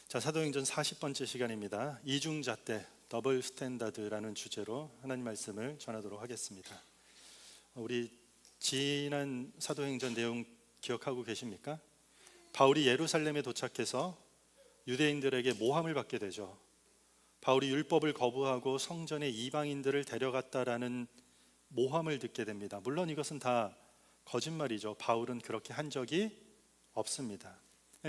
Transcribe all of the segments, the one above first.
자, 사도행전 40번째 시간입니다. 이중잣대, 더블 스탠다드라는 주제로 하나님 말씀을 전하도록 하겠습니다. 우리 지난 사도행전 내용 기억하고 계십니까? 바울이 예루살렘에 도착해서 유대인들에게 모함을 받게 되죠. 바울이 율법을 거부하고 성전에 이방인들을 데려갔다라는 모함을 듣게 됩니다. 물론 이것은 다 거짓말이죠. 바울은 그렇게 한 적이 없습니다.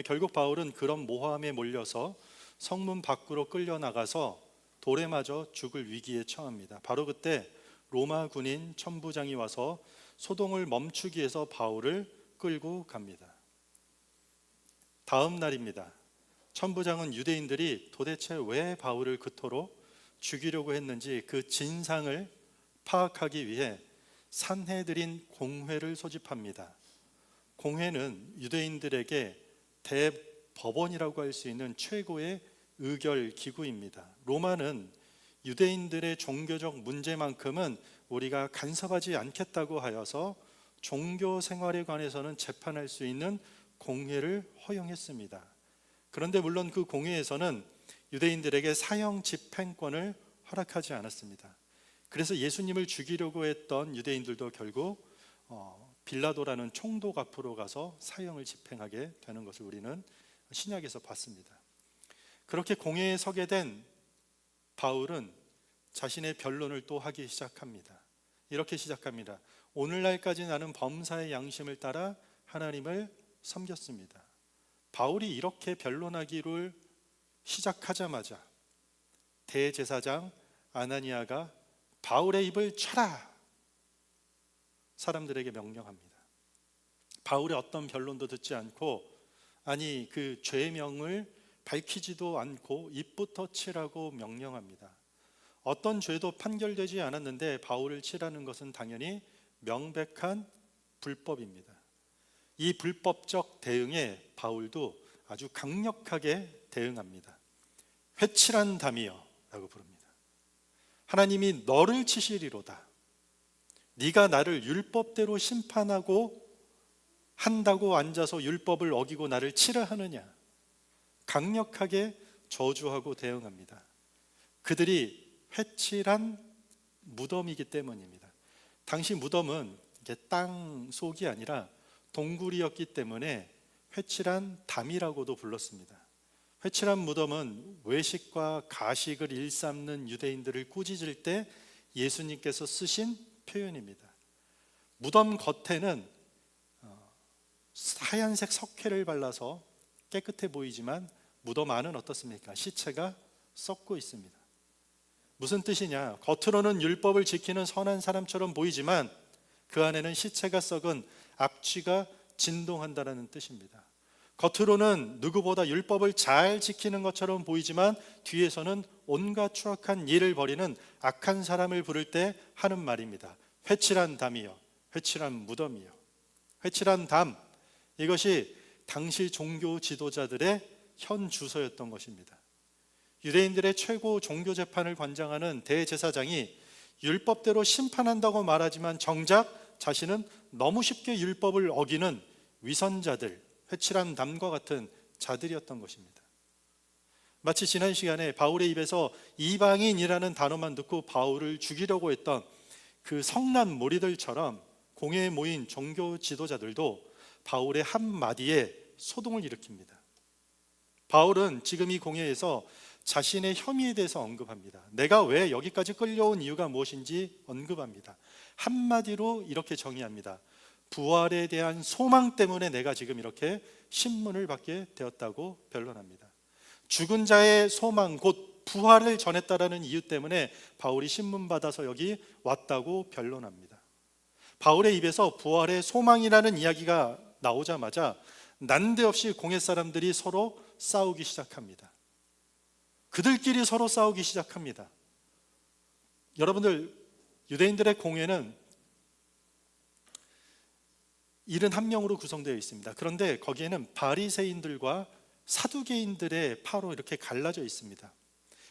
결국 바울은 그런 모함에 몰려서 성문 밖으로 끌려나가서 돌에 맞아 죽을 위기에 처합니다. 바로 그때 로마 군인 천부장이 와서 소동을 멈추기 위해서 바울을 끌고 갑니다. 다음 날입니다. 천부장은 유대인들이 도대체 왜 바울을 그토록 죽이려고 했는지 그 진상을 파악하기 위해 산헤드린 공회를 소집합니다. 공회는 유대인들에게 대법원이라고 할 수 있는 최고의 의결 기구입니다. 로마는 유대인들의 종교적 문제만큼은 우리가 간섭하지 않겠다고 하여서 종교 생활에 관해서는 재판할 수 있는 공회를 허용했습니다. 그런데 물론 그 공회에서는 유대인들에게 사형 집행권을 허락하지 않았습니다. 그래서 예수님을 죽이려고 했던 유대인들도 결국 빌라도라는 총독 앞으로 가서 사형을 집행하게 되는 것을 우리는 신약에서 봤습니다. 그렇게 공회에 서게 된 바울은 자신의 변론을 또 하기 시작합니다. 이렇게 시작합니다. 오늘날까지 나는 범사의 양심을 따라 하나님을 섬겼습니다. 바울이 이렇게 변론하기를 시작하자마자 대제사장 아나니아가 바울의 입을 쳐라! 사람들에게 명령합니다. 바울의 어떤 변론도 듣지 않고, 아니 그 죄명을 밝히지도 않고 입부터 치라고 명령합니다. 어떤 죄도 판결되지 않았는데 바울을 치라는 것은 당연히 명백한 불법입니다. 이 불법적 대응에 바울도 아주 강력하게 대응합니다. 회칠한 담이여 라고 부릅니다. 하나님이 너를 치시리로다. 네가 나를 율법대로 심판하고 한다고 앉아서 율법을 어기고 나를 치라 하느냐. 강력하게 저주하고 대응합니다. 그들이 회칠한 무덤이기 때문입니다. 당시 무덤은 이게 땅 속이 아니라 동굴이었기 때문에 회칠한 담이라고도 불렀습니다. 회칠한 무덤은 외식과 가식을 일삼는 유대인들을 꾸짖을 때 예수님께서 쓰신 표현입니다. 무덤 겉에는 하얀색 석회를 발라서 깨끗해 보이지만 무덤 안은 어떻습니까? 시체가 썩고 있습니다. 무슨 뜻이냐? 겉으로는 율법을 지키는 선한 사람처럼 보이지만 그 안에는 시체가 썩은 악취가 진동한다는 뜻입니다. 겉으로는 누구보다 율법을 잘 지키는 것처럼 보이지만 뒤에서는 온갖 추악한 일을 벌이는 악한 사람을 부를 때 하는 말입니다. 회칠한 담이여, 회칠한 무덤이여. 회칠한 담, 이것이 당시 종교 지도자들의 현 주소였던 것입니다. 유대인들의 최고 종교 재판을 관장하는 대제사장이 율법대로 심판한다고 말하지만 정작 자신은 너무 쉽게 율법을 어기는 위선자들, 회칠한 담과 같은 자들이었던 것입니다. 마치 지난 시간에 바울의 입에서 이방인이라는 단어만 듣고 바울을 죽이려고 했던 그 성난 무리들처럼 공회에 모인 종교 지도자들도 바울의 한마디에 소동을 일으킵니다. 바울은 지금 이 공회에서 자신의 혐의에 대해서 언급합니다. 내가 왜 여기까지 끌려온 이유가 무엇인지 언급합니다. 한마디로 이렇게 정의합니다. 부활에 대한 소망 때문에 내가 지금 이렇게 신문을 받게 되었다고 변론합니다. 죽은 자의 소망 곧 부활을 전했다라는 이유 때문에 바울이 신문 받아서 여기 왔다고 변론합니다. 바울의 입에서 부활의 소망이라는 이야기가 나오자마자 난데없이 공회 사람들이 서로 싸우기 시작합니다. 그들끼리 서로 싸우기 시작합니다. 여러분들, 유대인들의 공회는 71명으로 구성되어 있습니다. 그런데 거기에는 바리새인들과 사두개인들의 파로 이렇게 갈라져 있습니다.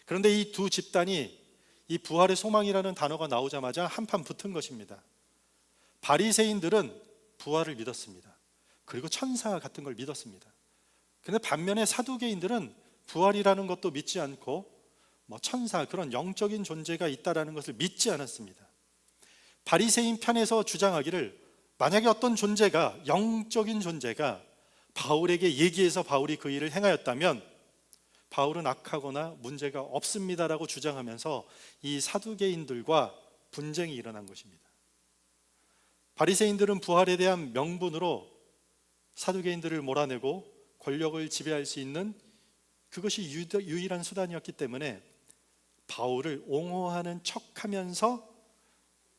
그런데 이 두 집단이 이 부활의 소망이라는 단어가 나오자마자 한판 붙은 것입니다. 바리새인들은 부활을 믿었습니다. 그리고 천사 같은 걸 믿었습니다. 그런데 반면에 사두개인들은 부활이라는 것도 믿지 않고 천사, 그런 영적인 존재가 있다라는 것을 믿지 않았습니다. 바리새인 편에서 주장하기를 만약에 어떤 존재가, 영적인 존재가 바울에게 얘기해서 바울이 그 일을 행하였다면 바울은 악하거나 문제가 없습니다라고 주장하면서 이 사두개인들과 분쟁이 일어난 것입니다. 바리새인들은 부활에 대한 명분으로 사두개인들을 몰아내고 권력을 지배할 수 있는 그것이 유일한 수단이었기 때문에 바울을 옹호하는 척하면서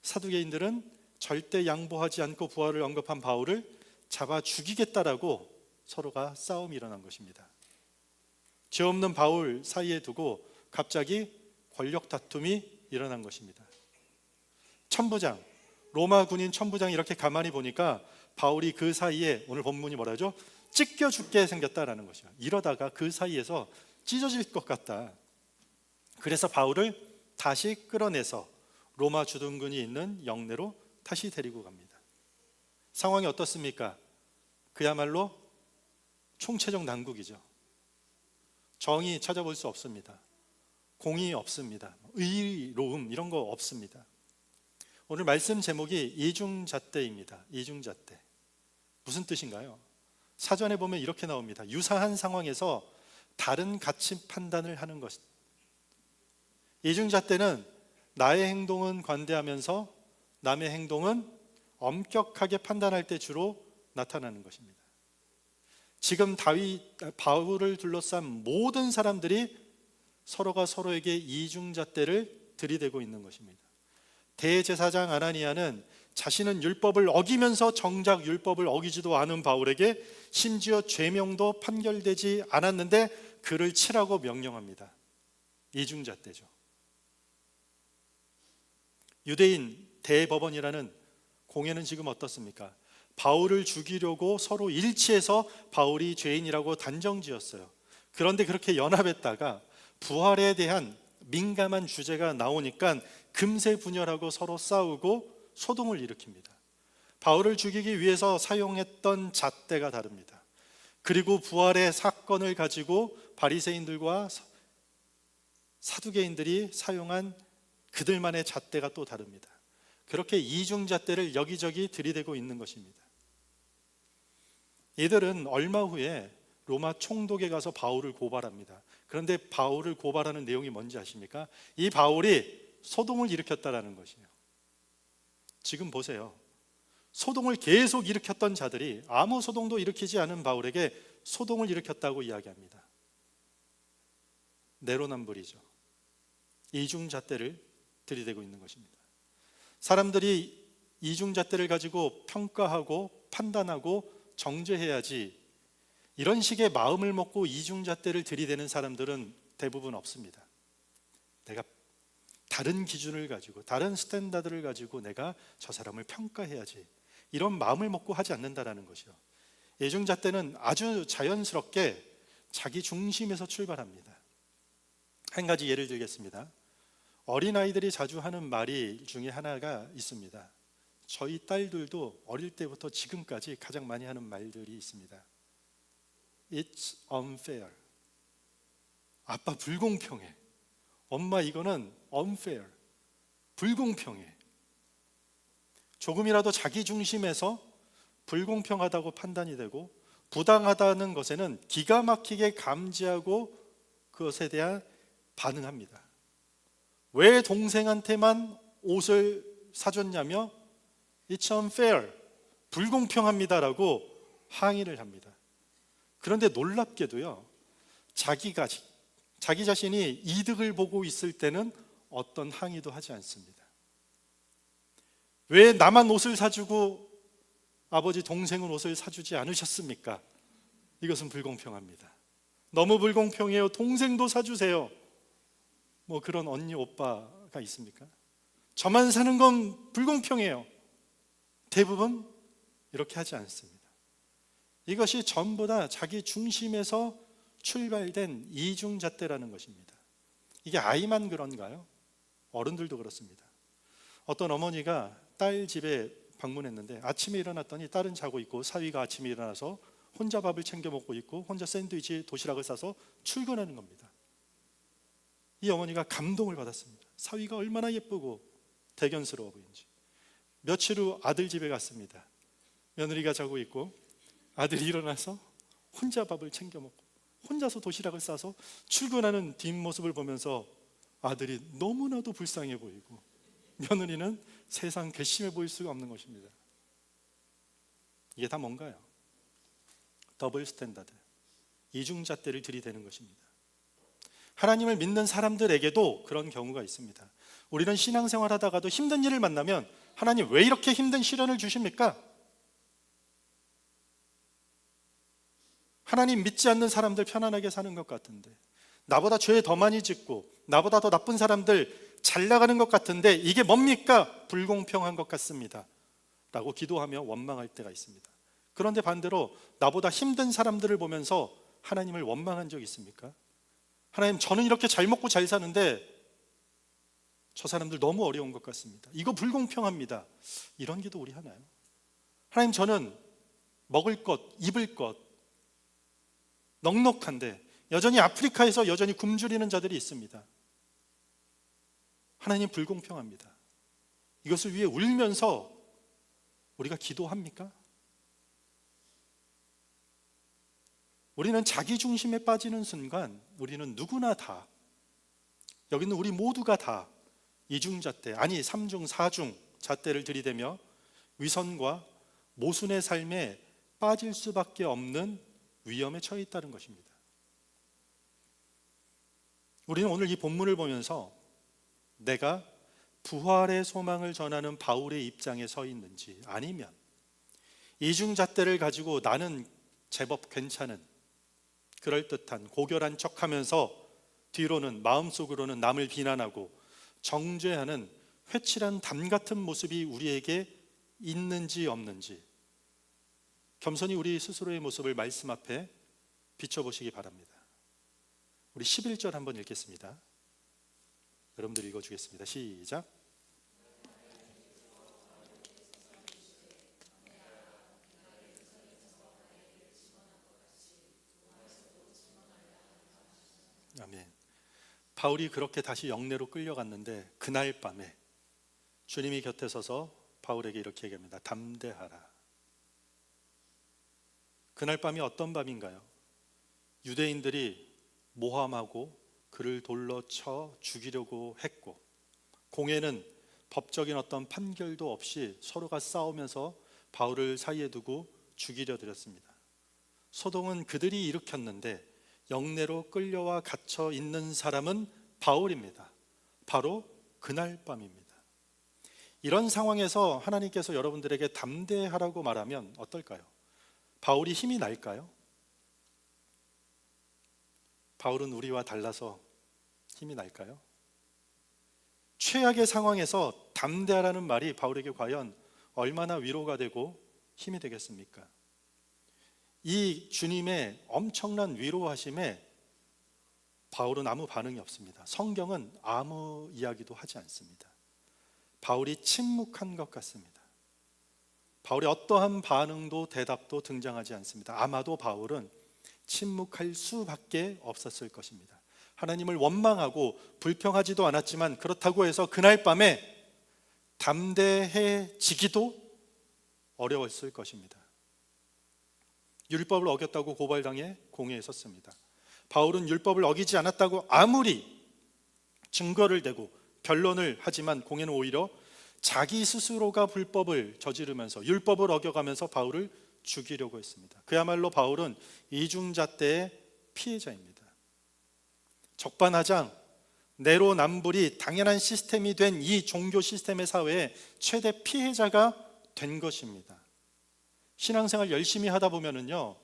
사두개인들은 절대 양보하지 않고 부활을 언급한 바울을 잡아 죽이겠다라고 서로가 싸움이 일어난 것입니다. 죄 없는 바울 사이에 두고 갑자기 권력 다툼이 일어난 것입니다. 천부장, 로마 군인 천부장이 이렇게 가만히 보니까 바울이 그 사이에, 오늘 본문이 뭐라죠? 찢겨 죽게 생겼다라는 것이요. 이러다가 그 사이에서 찢어질 것 같다. 그래서 바울을 다시 끌어내서 로마 주둔군이 있는 영내로 다시 데리고 갑니다. 상황이 어떻습니까? 그야말로 총체적 난국이죠. 정의 찾아볼 수 없습니다. 공의 없습니다. 의로움 이런 거 없습니다. 오늘 말씀 제목이 이중잣대입니다. 이중잣대. 무슨 뜻인가요? 사전에 보면 이렇게 나옵니다. 유사한 상황에서 다른 가치 판단을 하는 것. 이중잣대는 나의 행동은 관대하면서 남의 행동은 엄격하게 판단할 때 주로 나타나는 것입니다. 지금 바울을 둘러싼 모든 사람들이 서로가 서로에게 이중잣대를 들이대고 있는 것입니다. 대제사장 아나니아는 자신은 율법을 어기면서 정작 율법을 어기지도 않은 바울에게 심지어 죄명도 판결되지 않았는데 그를 치라고 명령합니다. 이중잣대죠. 유대인 대법원이라는 공회는 지금 어떻습니까? 바울을 죽이려고 서로 일치해서 바울이 죄인이라고 단정지었어요. 그런데 그렇게 연합했다가 부활에 대한 민감한 주제가 나오니까 금세 분열하고 서로 싸우고 소동을 일으킵니다. 바울을 죽이기 위해서 사용했던 잣대가 다릅니다. 그리고 부활의 사건을 가지고 바리새인들과 사두개인들이 사용한 그들만의 잣대가 또 다릅니다. 그렇게 이중잣대를 여기저기 들이대고 있는 것입니다. 이들은 얼마 후에 로마 총독에 가서 바울을 고발합니다. 그런데 바울을 고발하는 내용이 뭔지 아십니까? 이 바울이 소동을 일으켰다라는 것이에요. 지금 보세요. 소동을 계속 일으켰던 자들이 아무 소동도 일으키지 않은 바울에게 소동을 일으켰다고 이야기합니다. 내로남불이죠. 이중잣대를 들이대고 있는 것입니다. 사람들이 이중잣대를 가지고 평가하고 판단하고 정죄해야지, 이런 식의 마음을 먹고 이중잣대를 들이대는 사람들은 대부분 없습니다. 내가 다른 기준을 가지고 다른 스탠다드를 가지고 내가 저 사람을 평가해야지, 이런 마음을 먹고 하지 않는다라는 것이요. 이중잣대는 아주 자연스럽게 자기 중심에서 출발합니다. 한 가지 예를 들겠습니다. 어린아이들이 자주 하는 말이 중에 하나가 있습니다. 저희 딸들도 어릴 때부터 지금까지 가장 많이 하는 말들이 있습니다. It's unfair. 아빠 불공평해. 엄마 이거는 unfair. 불공평해. 조금이라도 자기 중심에서 불공평하다고 판단이 되고 부당하다는 것에는 기가 막히게 감지하고 그것에 대한 반응합니다. 왜 동생한테만 옷을 사줬냐며 It's unfair, 불공평합니다라고 항의를 합니다. 그런데 놀랍게도요, 자기 자신이 이득을 보고 있을 때는 어떤 항의도 하지 않습니다. 왜 나만 옷을 사주고 아버지 동생은 옷을 사주지 않으셨습니까? 이것은 불공평합니다. 너무 불공평해요. 동생도 사주세요. 뭐 그런 언니 오빠가 있습니까? 저만 사는 건 불공평해요. 대부분 이렇게 하지 않습니다. 이것이 전부 다 자기 중심에서 출발된 이중잣대라는 것입니다. 이게 아이만 그런가요? 어른들도 그렇습니다. 어떤 어머니가 딸 집에 방문했는데 아침에 일어났더니 딸은 자고 있고 사위가 아침에 일어나서 혼자 밥을 챙겨 먹고 있고 혼자 샌드위치 도시락을 싸서 출근하는 겁니다. 이 어머니가 감동을 받았습니다. 사위가 얼마나 예쁘고 대견스러워 보이는지. 며칠 후 아들 집에 갔습니다. 며느리가 자고 있고 아들이 일어나서 혼자 밥을 챙겨 먹고 혼자서 도시락을 싸서 출근하는 뒷모습을 보면서 아들이 너무나도 불쌍해 보이고 며느리는 세상 괘씸해 보일 수가 없는 것입니다. 이게 다 뭔가요? 더블 스탠다드, 이중잣대를 들이대는 것입니다. 하나님을 믿는 사람들에게도 그런 경우가 있습니다. 우리는 신앙생활 하다가도 힘든 일을 만나면 하나님 왜 이렇게 힘든 시련을 주십니까? 하나님 믿지 않는 사람들 편안하게 사는 것 같은데, 나보다 죄 더 많이 짓고 나보다 더 나쁜 사람들 잘 나가는 것 같은데 이게 뭡니까? 불공평한 것 같습니다 라고 기도하며 원망할 때가 있습니다. 그런데 반대로 나보다 힘든 사람들을 보면서 하나님을 원망한 적 있습니까? 하나님, 저는 이렇게 잘 먹고 잘 사는데 저 사람들 너무 어려운 것 같습니다. 이거 불공평합니다. 이런 기도 우리 하나요? 하나님, 저는 먹을 것, 입을 것 넉넉한데 여전히 아프리카에서 여전히 굶주리는 자들이 있습니다. 하나님, 불공평합니다. 이것을 위해 울면서 우리가 기도합니까? 우리는 자기 중심에 빠지는 순간 우리는 누구나 다, 여기 있는 우리 모두가 다 이중잣대, 아니 삼중 사중 잣대를 들이대며 위선과 모순의 삶에 빠질 수밖에 없는 위험에 처해 있다는 것입니다. 우리는 오늘 이 본문을 보면서 내가 부활의 소망을 전하는 바울의 입장에 서 있는지, 아니면 이중잣대를 가지고 나는 제법 괜찮은, 그럴듯한, 고결한 척하면서 뒤로는 마음속으로는 남을 비난하고 정죄하는 회칠한 담 같은 모습이 우리에게 있는지 없는지 겸손히 우리 스스로의 모습을 말씀 앞에 비춰보시기 바랍니다. 우리 11절 한번 읽겠습니다. 여러분들 읽어주겠습니다. 시작. 아멘. 바울이 그렇게 다시 영내로 끌려갔는데 그날 밤에 주님이 곁에 서서 바울에게 이렇게 얘기합니다. 담대하라. 그날 밤이 어떤 밤인가요? 유대인들이 모함하고 그를 돌로 쳐 죽이려고 했고, 공회는 법적인 어떤 판결도 없이 서로가 싸우면서 바울을 사이에 두고 죽이려 들였습니다. 소동은 그들이 일으켰는데 영내로 끌려와 갇혀 있는 사람은 바울입니다. 바로 그날 밤입니다. 이런 상황에서 하나님께서 여러분들에게 담대하라고 말하면 어떨까요? 바울이 힘이 날까요? 바울은 우리와 달라서 힘이 날까요? 최악의 상황에서 담대하라는 말이 바울에게 과연 얼마나 위로가 되고 힘이 되겠습니까? 이 주님의 엄청난 위로하심에 바울은 아무 반응이 없습니다. 성경은 아무 이야기도 하지 않습니다. 바울이 침묵한 것 같습니다. 바울의 어떠한 반응도 대답도 등장하지 않습니다. 아마도 바울은 침묵할 수밖에 없었을 것입니다. 하나님을 원망하고 불평하지도 않았지만 그렇다고 해서 그날 밤에 담대해지기도 어려웠을 것입니다. 율법을 어겼다고 고발당해 공회에 섰습니다. 바울은 율법을 어기지 않았다고 아무리 증거를 대고 변론을 하지만 공회는 오히려 자기 스스로가 불법을 저지르면서 율법을 어겨가면서 바울을 죽이려고 했습니다. 그야말로 바울은 이중잣대의 피해자입니다. 적반하장, 내로남불이 당연한 시스템이 된 이 종교 시스템의 사회의 최대 피해자가 된 것입니다. 신앙생활 열심히 하다 보면은요,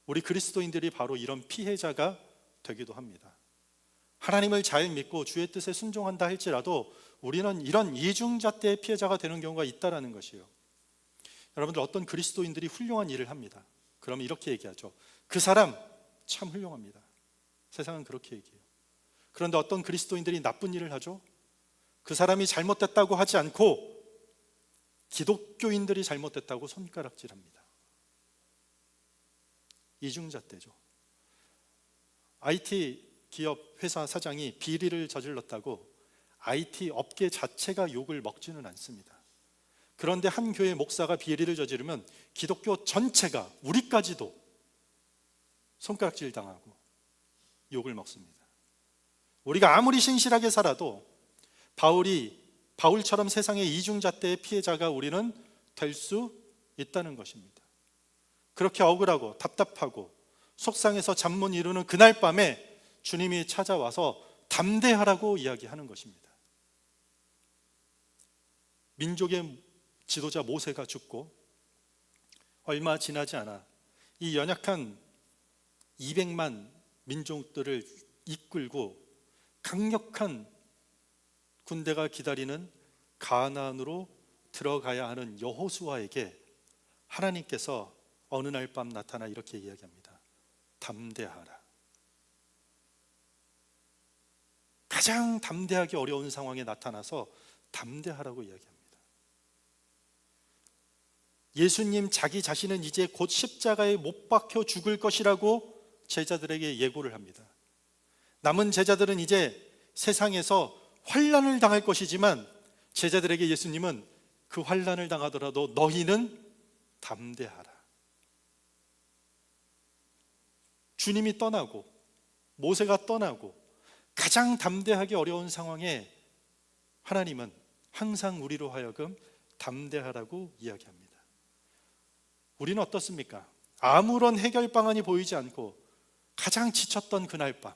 우리 그리스도인들이 바로 이런 피해자가 되기도 합니다. 하나님을 잘 믿고 주의 뜻에 순종한다 할지라도 우리는 이런 이중잣대의 피해자가 되는 경우가 있다라는 것이요. 여러분들, 어떤 그리스도인들이 훌륭한 일을 합니다. 그러면 이렇게 얘기하죠. 그 사람 참 훌륭합니다. 세상은 그렇게 얘기해요. 그런데 어떤 그리스도인들이 나쁜 일을 하죠. 그 사람이 잘못됐다고 하지 않고 기독교인들이 잘못됐다고 손가락질합니다. 이중잣대죠. IT 기업 회사 사장이 비리를 저질렀다고 IT 업계 자체가 욕을 먹지는 않습니다. 그런데 한 교회 목사가 비리를 저지르면 기독교 전체가, 우리까지도 손가락질 당하고 욕을 먹습니다. 우리가 아무리 신실하게 살아도 바울처럼 세상의 이중잣대의 피해자가 우리는 될 수 있다는 것입니다. 그렇게 억울하고 답답하고 속상해서 잠 못 이루는 그날 밤에 주님이 찾아와서 담대하라고 이야기하는 것입니다. 민족의 지도자 모세가 죽고 얼마 지나지 않아 이 연약한 200만 민족들을 이끌고 강력한 군대가 기다리는 가나안으로 들어가야 하는 여호수아에게 하나님께서 어느 날 밤 나타나 이렇게 이야기합니다. 담대하라. 가장 담대하기 어려운 상황에 나타나서 담대하라고 이야기합니다. 예수님 자기 자신은 이제 곧 십자가에 못 박혀 죽을 것이라고 제자들에게 예고를 합니다. 남은 제자들은 이제 세상에서 환난을 당할 것이지만 제자들에게 예수님은 그 환난을 당하더라도 너희는 담대하라. 주님이 떠나고 모세가 떠나고 가장 담대하기 어려운 상황에 하나님은 항상 우리로 하여금 담대하라고 이야기합니다. 우리는 어떻습니까? 아무런 해결 방안이 보이지 않고 가장 지쳤던 그날 밤,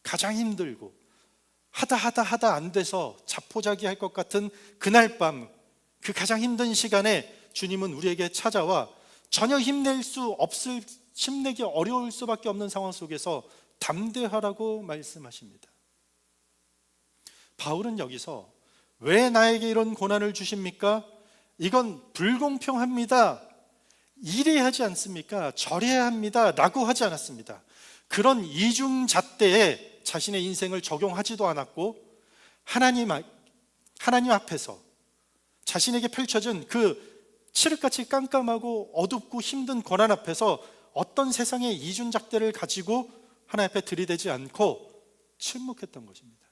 가장 힘들고 하다 안 돼서 자포자기할 것 같은 그날 밤, 그 가장 힘든 시간에 주님은 우리에게 찾아와 전혀 힘내기 어려울 수밖에 없는 상황 속에서 담대하라고 말씀하십니다. 바울은 여기서 왜 나에게 이런 고난을 주십니까? 이건 불공평합니다. 이래야 하지 않습니까? 저래야 합니다. 라고 하지 않았습니다. 그런 이중잣대에 자신의 인생을 적용하지도 않았고 하나님 앞에서 자신에게 펼쳐진 그 칠흑같이 깜깜하고 어둡고 힘든 고난 앞에서 어떤 세상의 이중잣대를 가지고 하나님 앞에 들이대지 않고 침묵했던 것입니다.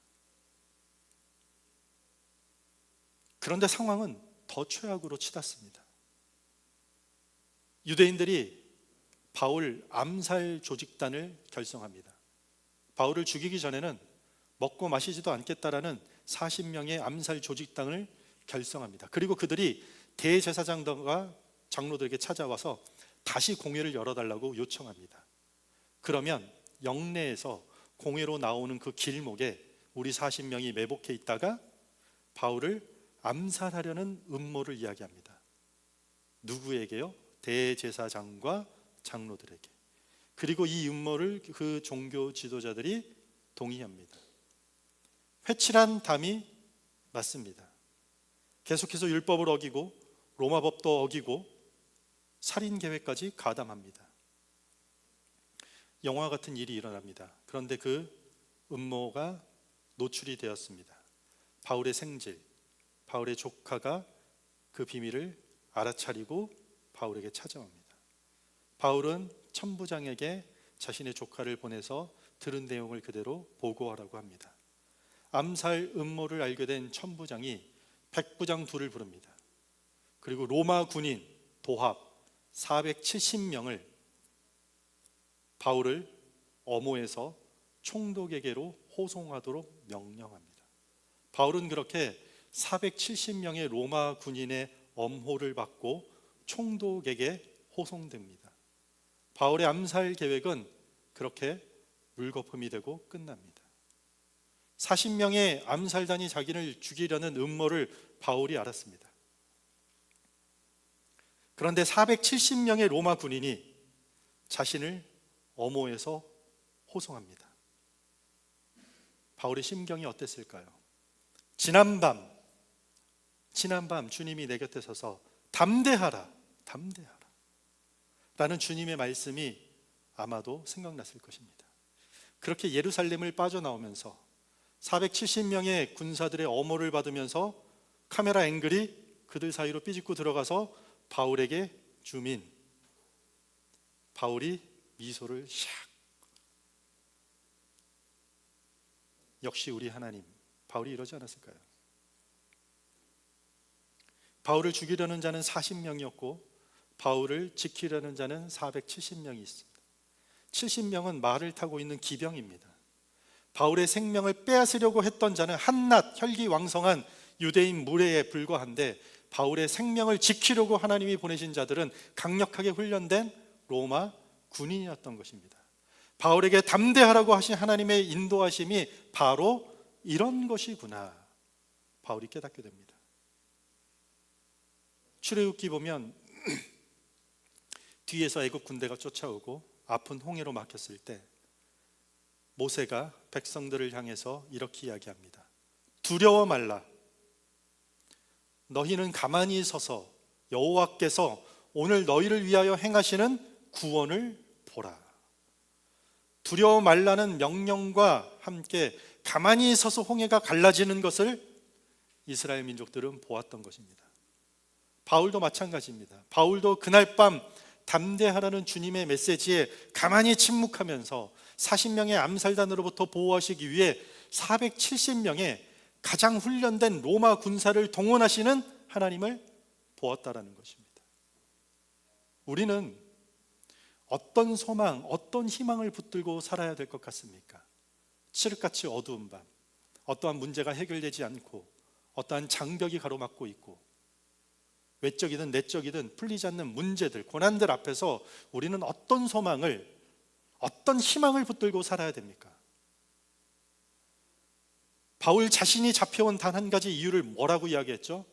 그런데 상황은 더 최악으로 치닫습니다. 유대인들이 바울 암살 조직단을 결성합니다. 바울을 죽이기 전에는 먹고 마시지도 않겠다라는 40명의 암살 조직단을 결성합니다. 그리고 그들이 대제사장과 장로들에게 찾아와서 다시 공회를 열어달라고 요청합니다. 그러면 영내에서 공회로 나오는 그 길목에 우리 40명이 매복해 있다가 바울을 암살하려는 음모를 이야기합니다. 누구에게요? 대제사장과 장로들에게. 그리고 이 음모를 그 종교 지도자들이 동의합니다. 회칠한 담이 맞습니다. 계속해서 율법을 어기고 로마법도 어기고 살인 계획까지 가담합니다. 영화 같은 일이 일어납니다. 그런데 그 음모가 노출이 되었습니다. 바울의 생질, 바울의 조카가 그 비밀을 알아차리고 바울에게 찾아옵니다. 바울은 천부장에게 자신의 조카를 보내서 들은 내용을 그대로 보고하라고 합니다. 암살 음모를 알게 된 천부장이 백부장 둘을 부릅니다. 그리고 로마 군인 도합 470명을 바울을 어모에서 총독에게로 호송하도록 명령합니다. 바울은 그렇게 470명의 로마 군인의 엄호를 받고 총독에게 호송됩니다. 바울의 암살 계획은 그렇게 물거품이 되고 끝납니다. 40명의 암살단이 자기를 죽이려는 음모를 바울이 알았습니다. 그런데 470명의 로마 군인이 자신을 어모에서 호송합니다. 바울의 심경이 어땠을까요? 지난밤 주님이 내 곁에 서서 담대하라 라는 주님의 말씀이 아마도 생각났을 것입니다. 그렇게 예루살렘을 빠져나오면서 470명의 군사들의 엄호를 받으면서 카메라 앵글이 그들 사이로 삐집고 들어가서 바울에게 주민, 바울이 미소를 샥. 역시 우리 하나님, 바울이 이러지 않았을까요? 바울을 죽이려는 자는 40명이었고 바울을 지키려는 자는 470명이 있습니다. 70명은 말을 타고 있는 기병입니다. 바울의 생명을 빼앗으려고 했던 자는 한낱 혈기왕성한 유대인 무리에 불과한데, 바울의 생명을 지키려고 하나님이 보내신 자들은 강력하게 훈련된 로마 군인이었던 것입니다. 바울에게 담대하라고 하신 하나님의 인도하심이 바로 이런 것이구나, 바울이 깨닫게 됩니다. 출애굽기 보면 뒤에서 애굽 군대가 쫓아오고 아픈 홍해로 막혔을 때 모세가 백성들을 향해서 이렇게 이야기합니다. 두려워 말라. 너희는 가만히 서서 여호와께서 오늘 너희를 위하여 행하시는 구원을 보라. 두려워 말라는 명령과 함께 가만히 서서 홍해가 갈라지는 것을 이스라엘 민족들은 보았던 것입니다. 바울도 마찬가지입니다. 바울도 그날 밤 담대하라는 주님의 메시지에 가만히 침묵하면서 40명의 암살단으로부터 보호하시기 위해 470명의 가장 훈련된 로마 군사를 동원하시는 하나님을 보았다라는 것입니다. 우리는 어떤 소망, 어떤 희망을 붙들고 살아야 될 것 같습니까? 칠흑같이 어두운 밤, 어떠한 문제가 해결되지 않고 어떠한 장벽이 가로막고 있고 외적이든 내적이든 풀리지 않는 문제들, 고난들 앞에서 우리는 어떤 소망을, 어떤 희망을 붙들고 살아야 됩니까? 바울 자신이 잡혀온 단 한 가지 이유를 뭐라고 이야기했죠?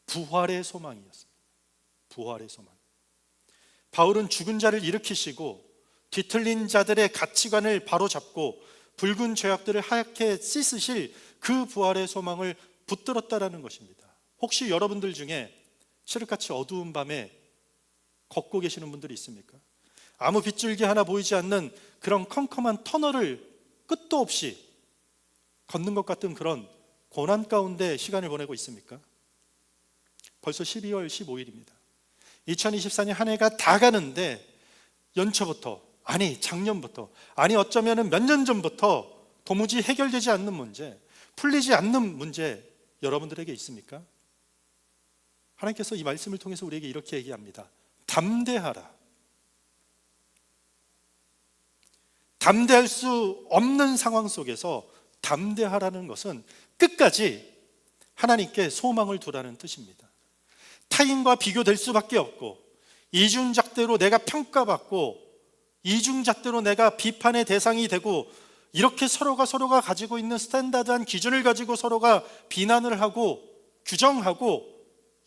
부활의 소망이었습니다. 부활의 소망. 바울은 죽은 자를 일으키시고 뒤틀린 자들의 가치관을 바로잡고 붉은 죄악들을 하얗게 씻으실 그 부활의 소망을 붙들었다라는 것입니다. 혹시 여러분들 중에 칠흑같이 어두운 밤에 걷고 계시는 분들이 있습니까? 아무 빗줄기 하나 보이지 않는 그런 컴컴한 터널을 끝도 없이 걷는 것 같은 그런 고난 가운데 시간을 보내고 있습니까? 벌써 12월 15일입니다. 2024년 한 해가 다 가는데 연초부터, 아니 작년부터, 아니 어쩌면 몇 년 전부터 도무지 해결되지 않는 문제, 풀리지 않는 문제 여러분들에게 있습니까? 하나님께서 이 말씀을 통해서 우리에게 이렇게 얘기합니다. 담대하라. 담대할 수 없는 상황 속에서 담대하라는 것은 끝까지 하나님께 소망을 두라는 뜻입니다. 타인과 비교될 수밖에 없고, 이중잣대로 내가 평가받고, 이중잣대로 내가 비판의 대상이 되고, 이렇게 서로가 가지고 있는 스탠다드한 기준을 가지고 서로가 비난을 하고 규정하고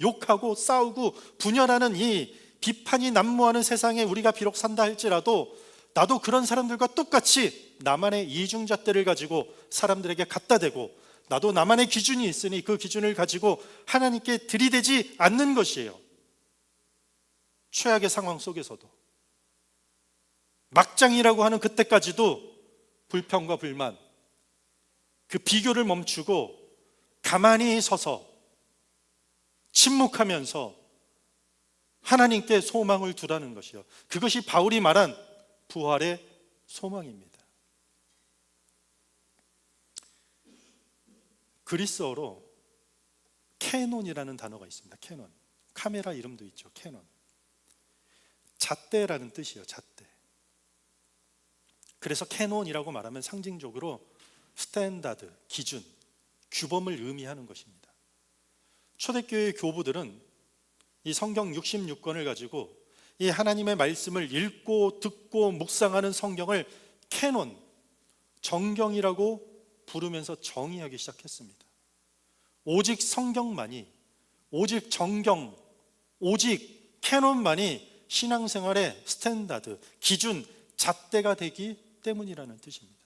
욕하고 싸우고 분열하는 이 비판이 난무하는 세상에 우리가 비록 산다 할지라도, 나도 그런 사람들과 똑같이 나만의 이중잣대를 가지고 사람들에게 갖다 대고, 나도 나만의 기준이 있으니 그 기준을 가지고 하나님께 들이대지 않는 것이에요. 최악의 상황 속에서도, 막장이라고 하는 그때까지도 불평과 불만, 그 비교를 멈추고 가만히 서서 침묵하면서 하나님께 소망을 두라는 것이요, 그것이 바울이 말한 부활의 소망입니다. 그리스어로 캐논이라는 단어가 있습니다. 캐논, 카메라 이름도 있죠. 캐논, 잣대라는 뜻이에요. 잣대. 그래서 캐논이라고 말하면 상징적으로 스탠다드, 기준, 규범을 의미하는 것입니다. 초대교회 교부들은 이 성경 66권을 가지고 이 하나님의 말씀을 읽고 듣고 묵상하는 성경을 캐논, 정경이라고 부르면서 정의하기 시작했습니다. 오직 성경만이, 오직 정경, 오직 캐논만이 신앙생활의 스탠다드, 기준, 잣대가 되기 때문이라는 뜻입니다.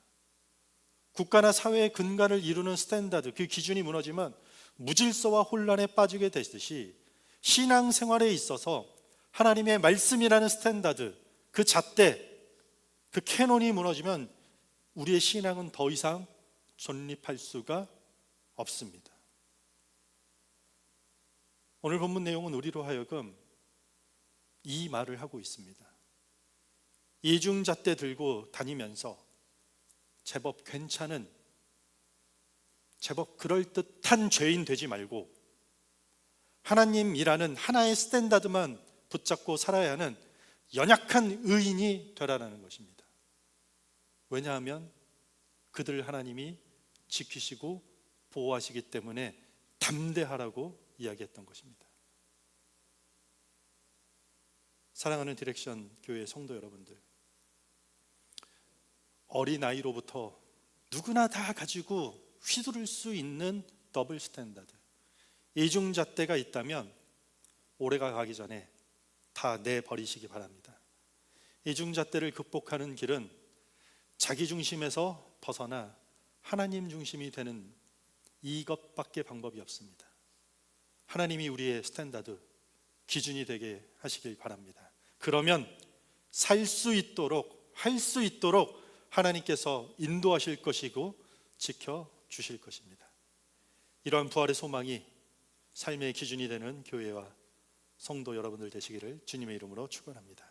국가나 사회의 근간을 이루는 스탠다드, 그 기준이 무너지면 무질서와 혼란에 빠지게 되듯이, 신앙생활에 있어서 하나님의 말씀이라는 스탠다드, 그 잣대, 그 캐논이 무너지면 우리의 신앙은 더 이상 존립할 수가 없습니다. 오늘 본문 내용은 우리로 하여금 이 말을 하고 있습니다. 이중잣대 들고 다니면서 제법 괜찮은, 제법 그럴듯한 죄인 되지 말고 하나님이라는 하나의 스탠다드만 붙잡고 살아야 하는 연약한 의인이 되라는 것입니다. 왜냐하면 그들 하나님이 지키시고 보호하시기 때문에 담대하라고 이야기했던 것입니다. 사랑하는 디렉션 교회 성도 여러분들, 어린아이로부터 누구나 다 가지고 휘두를 수 있는 더블 스탠다드, 이중잣대가 있다면 오래가 가기 전에 다 내버리시기 바랍니다. 이중잣대를 극복하는 길은 자기 중심에서 벗어나 하나님 중심이 되는 이것밖에 방법이 없습니다. 하나님이 우리의 스탠다드, 기준이 되게 하시길 바랍니다. 그러면 살 수 있도록, 할 수 있도록 하나님께서 인도하실 것이고 지켜주실 것입니다. 이러한 부활의 소망이 삶의 기준이 되는 교회와 성도 여러분들 되시기를 주님의 이름으로 축원합니다.